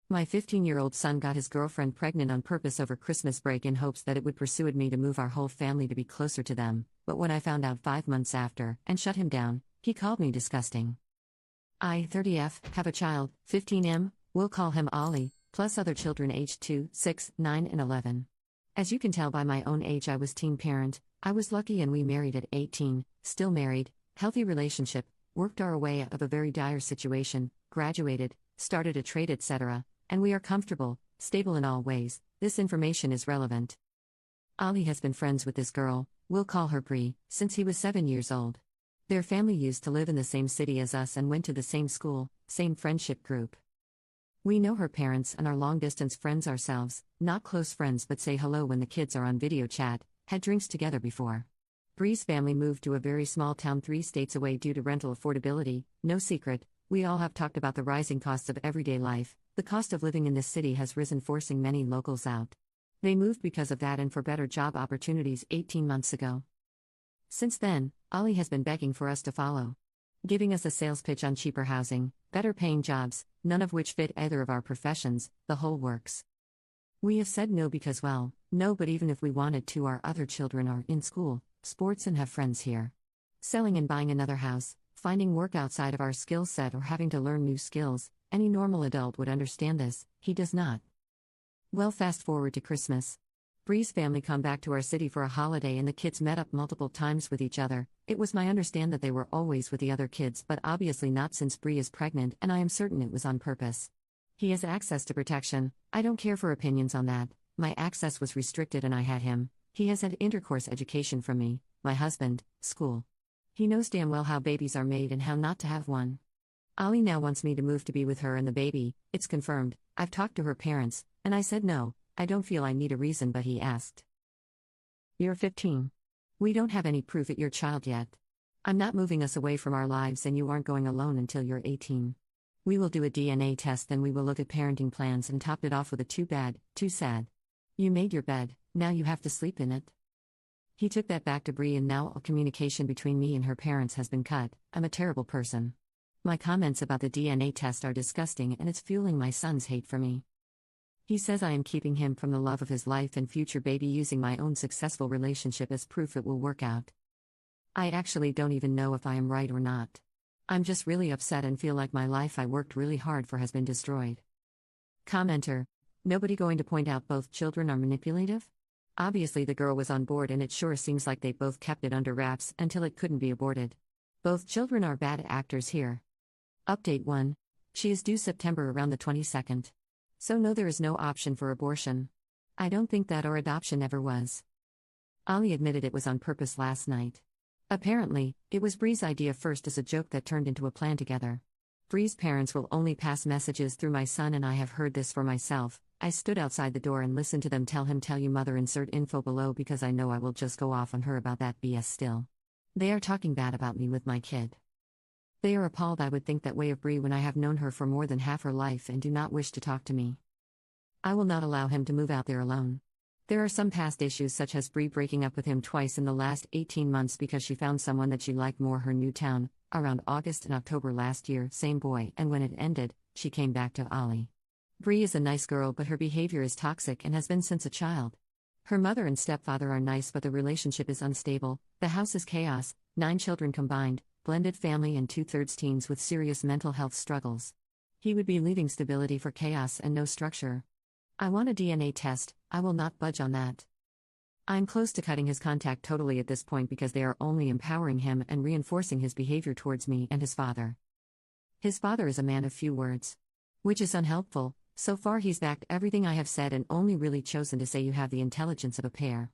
My 15-year-old son got his girlfriend pregnant on purpose over Christmas break in hopes that it would persuade me to move our whole family to be closer to them, but when I found out 5 months after and shut him down, he called me disgusting. I, 30F, have a child, 15M, we'll call him Ollie, plus other children aged 2, 6, 9 and 11. As you can tell by my own age, I was teen parent. I was lucky and we married at 18, still married, healthy relationship, worked our way out of a very dire situation, graduated, started a trade etc., and we are comfortable, stable in all ways. This information is relevant. Ollie has been friends with this girl, we'll call her Bree, since he was 7 years old. Their family used to live in the same city as us and went to the same school, same friendship group. We know her parents and are long-distance friends ourselves, not close friends but say hello when the kids are on video chat, had drinks together before. Bree's family moved to a very small town 3 states away due to rental affordability. No secret, we all have talked about the rising costs of everyday life. The cost of living in this city has risen, forcing many locals out. They moved because of that and for better job opportunities 18 months ago. Since then, Ollie has been begging for us to follow, giving us a sales pitch on cheaper housing, better paying jobs, none of which fit either of our professions, the whole works. We have said no because, well, no, but even if we wanted to, our other children are in school, sports and have friends here. Selling and buying another house, finding work outside of our skill set or having to learn new skills, any normal adult would understand this, he does not. Well, fast forward to Christmas. Bree's family come back to our city for a holiday and the kids met up multiple times with each other. It was my understanding that they were always with the other kids, but obviously not since Bree is pregnant, and I am certain it was on purpose. He has access to protection. I don't care for opinions on that. My access was restricted and I had him. He has had intercourse education from me, my husband, school. He knows damn well how babies are made and how not to have one. Ollie now wants me to move to be with her and the baby. It's confirmed. I've talked to her parents, and I said no. I don't feel I need a reason, but he asked. You're 15. We don't have any proof at your child yet. I'm not moving us away from our lives and you aren't going alone until you're 18. We will do a DNA test, then we will look at parenting plans and topped it off with a too bad, too sad. You made your bed, now you have to sleep in it. He took that back to Bree and now all communication between me and her parents has been cut. I'm a terrible person. My comments about the DNA test are disgusting and it's fueling my son's hate for me. He says I am keeping him from the love of his life and future baby, using my own successful relationship as proof it will work out. I actually don't even know if I am right or not. I'm just really upset and feel like my life I worked really hard for has been destroyed. Commenter: nobody going to point out both children are manipulative? Obviously the girl was on board and it sure seems like they both kept it under wraps until it couldn't be aborted. Both children are bad actors here. Update 1. She is due September around the 22nd. So no, there is no option for abortion. I don't think that or adoption ever was. Ollie admitted it was on purpose last night. Apparently, it was Bree's idea first as a joke that turned into a plan together. Bree's parents will only pass messages through my son and I have heard this for myself. I stood outside the door and listened to them tell him tell you mother, insert info below, because I know I will just go off on her about that BS still. They are talking bad about me with my kid. They are appalled I would think that way of Bree when I have known her for more than half her life and do not wish to talk to me. I will not allow him to move out there alone. There are some past issues such as Bree breaking up with him twice in the last 18 months because she found someone that she liked more, her new town, around August and October last year, same boy, and when it ended, she came back to Ollie. Bree is a nice girl but her behavior is toxic and has been since a child. Her mother and stepfather are nice but the relationship is unstable, the house is chaos, 9 children combined, blended family and 2/3 teens with serious mental health struggles. He would be leaving stability for chaos and no structure. I want a DNA test, I will not budge on that. I'm close to cutting his contact totally at this point because they are only empowering him and reinforcing his behavior towards me and his father. His father is a man of few words, which is unhelpful. So far he's backed everything I have said and only really chosen to say you have the intelligence of a pair.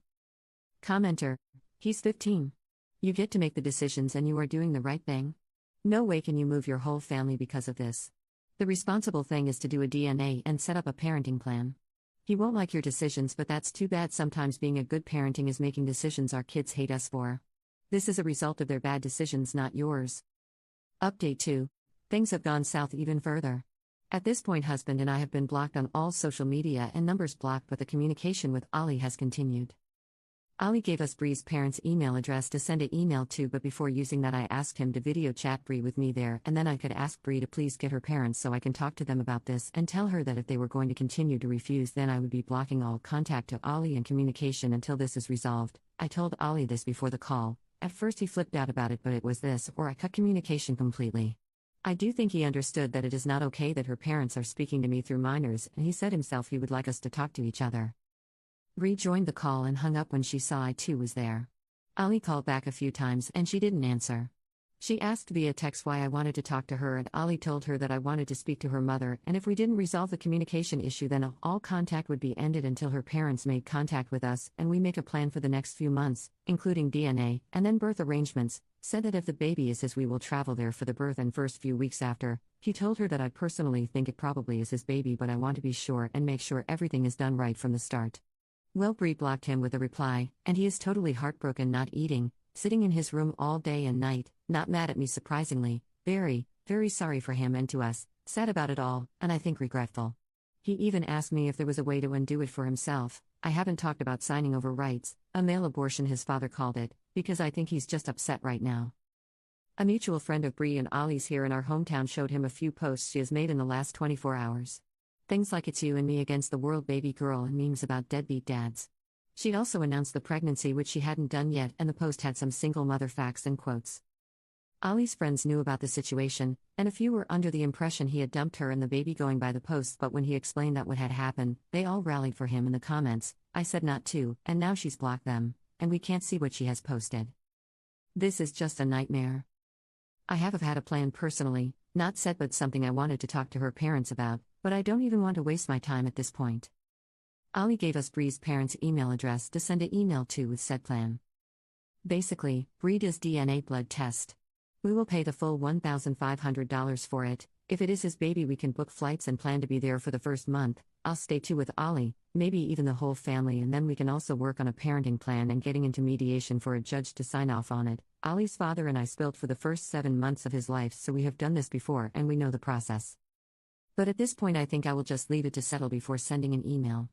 Commenter: he's 15. You get to make the decisions and you are doing the right thing. No way can you move your whole family because of this. The responsible thing is to do a DNA and set up a parenting plan. He won't like your decisions, but that's too bad. Sometimes being a good parenting is making decisions our kids hate us for. This is a result of their bad decisions, not yours. Update 2. Things have gone south even further. At this point, husband and I have been blocked on all social media and numbers blocked, but the communication with Ollie has continued. Ali gave us Bree's parents' email address to send an email to, but before using that, I asked him to video chat Bree with me there, and then I could ask Bree to please get her parents so I can talk to them about this and tell her that if they were going to continue to refuse, then I would be blocking all contact to Ali and communication until this is resolved. I told Ali this before the call. At first, he flipped out about it, but it was this or I cut communication completely. I do think he understood that it is not okay that her parents are speaking to me through minors, and he said himself he would like us to talk to each other. Bree joined the call and hung up when she saw I too was there. Ali called back a few times and she didn't answer. She asked via text why I wanted to talk to her, and Ali told her that I wanted to speak to her mother, and if we didn't resolve the communication issue, then all contact would be ended until her parents made contact with us and we make a plan for the next few months, including DNA and then birth arrangements. Said that if the baby is his, we will travel there for the birth and first few weeks after. He told her that I personally think it probably is his baby, but I want to be sure and make sure everything is done right from the start. Well, Bree blocked him with a reply, and he is totally heartbroken, not eating, sitting in his room all day and night, not mad at me surprisingly, very, very sorry for him and to us, sad about it all, and I think regretful. He even asked me if there was a way to undo it for himself. I haven't talked about signing over rights, a male abortion his father called it, because I think he's just upset right now. A mutual friend of Bree and Ollie's here in our hometown showed him a few posts she has made in the last 24 hours. Things like "It's you and me against the world, baby girl," and memes about deadbeat dads. She'd also announced the pregnancy, which she hadn't done yet, and the post had some single mother facts and quotes. Ollie's friends knew about the situation, and a few were under the impression he had dumped her and the baby going by the post, but when he explained that what had happened, they all rallied for him in the comments. I said not to, and now she's blocked them, and we can't see what she has posted. This is just a nightmare. I have had a plan personally, not set, but something I wanted to talk to her parents about, but I don't even want to waste my time at this point. Ali gave us Bree's parents' email address to send an email to with said plan. Basically, Bree does DNA blood test. We will pay the full $1,500 for it. If it is his baby, we can book flights and plan to be there for the first month. I'll stay too with Ali, maybe even the whole family, and then we can also work on a parenting plan and getting into mediation for a judge to sign off on it. Ali's father and I spilled for the first 7 months of his life, so we have done this before and we know the process. But at this point I think I will just leave it to settle before sending an email.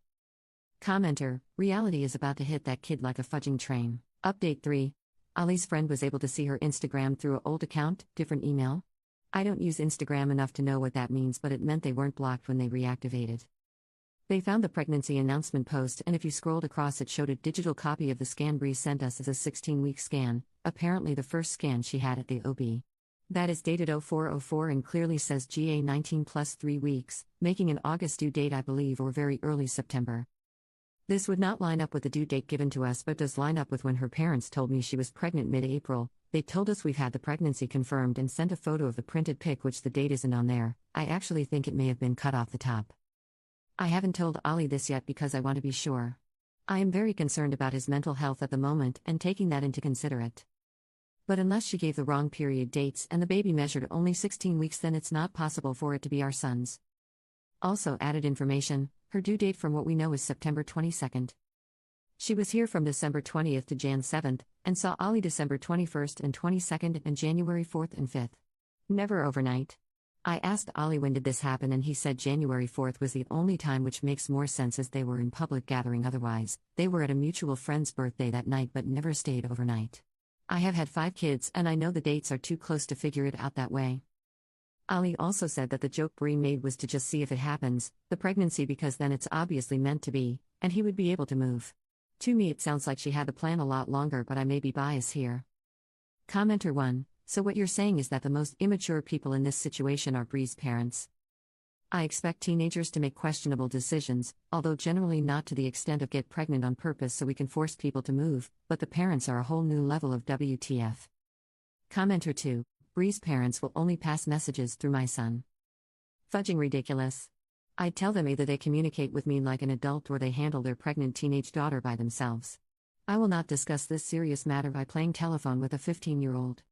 Commenter: reality is about to hit that kid like a fudging train. Update 3. Ali's friend was able to see her Instagram through an old account, different email. I don't use Instagram enough to know what that means, but it meant they weren't blocked when they reactivated. They found the pregnancy announcement post, and if you scrolled across, it showed a digital copy of the scan Bree sent us as a 16-week scan, apparently the first scan she had at the OB. That is dated 0404 and clearly says GA19 plus 3 weeks, making an August due date, I believe, or very early September. This would not line up with the due date given to us, but does line up with when her parents told me she was pregnant mid-April. They told us we've had the pregnancy confirmed and sent a photo of the printed pic, which the date isn't on there. I actually think it may have been cut off the top. I haven't told Ali this yet because I want to be sure. I am very concerned about his mental health at the moment and taking that into consideration. But unless she gave the wrong period dates and the baby measured only 16 weeks, then it's not possible for it to be our son's. Also added information, her due date from what we know is September 22nd. She was here from December 20th to Jan 7th, and saw Ali December 21st and 22nd and January 4th and 5th. Never overnight. I asked Ali when did this happen, and he said January 4th was the only time, which makes more sense as they were in public gathering otherwise. They were at a mutual friend's birthday that night but never stayed overnight. I have had 5 kids and I know the dates are too close to figure it out that way. Ali also said that the joke Bree made was to just see if it happens, the pregnancy, because then it's obviously meant to be, and he would be able to move. To me it sounds like she had the plan a lot longer, but I may be biased here. Commenter 1. So what you're saying is that the most immature people in this situation are Bree's parents. I expect teenagers to make questionable decisions, although generally not to the extent of get pregnant on purpose so we can force people to move, but the parents are a whole new level of WTF. Commenter 2. Bree's parents will only pass messages through my son. Fudging ridiculous. I'd tell them either they communicate with me like an adult or they handle their pregnant teenage daughter by themselves. I will not discuss this serious matter by playing telephone with a 15-year-old.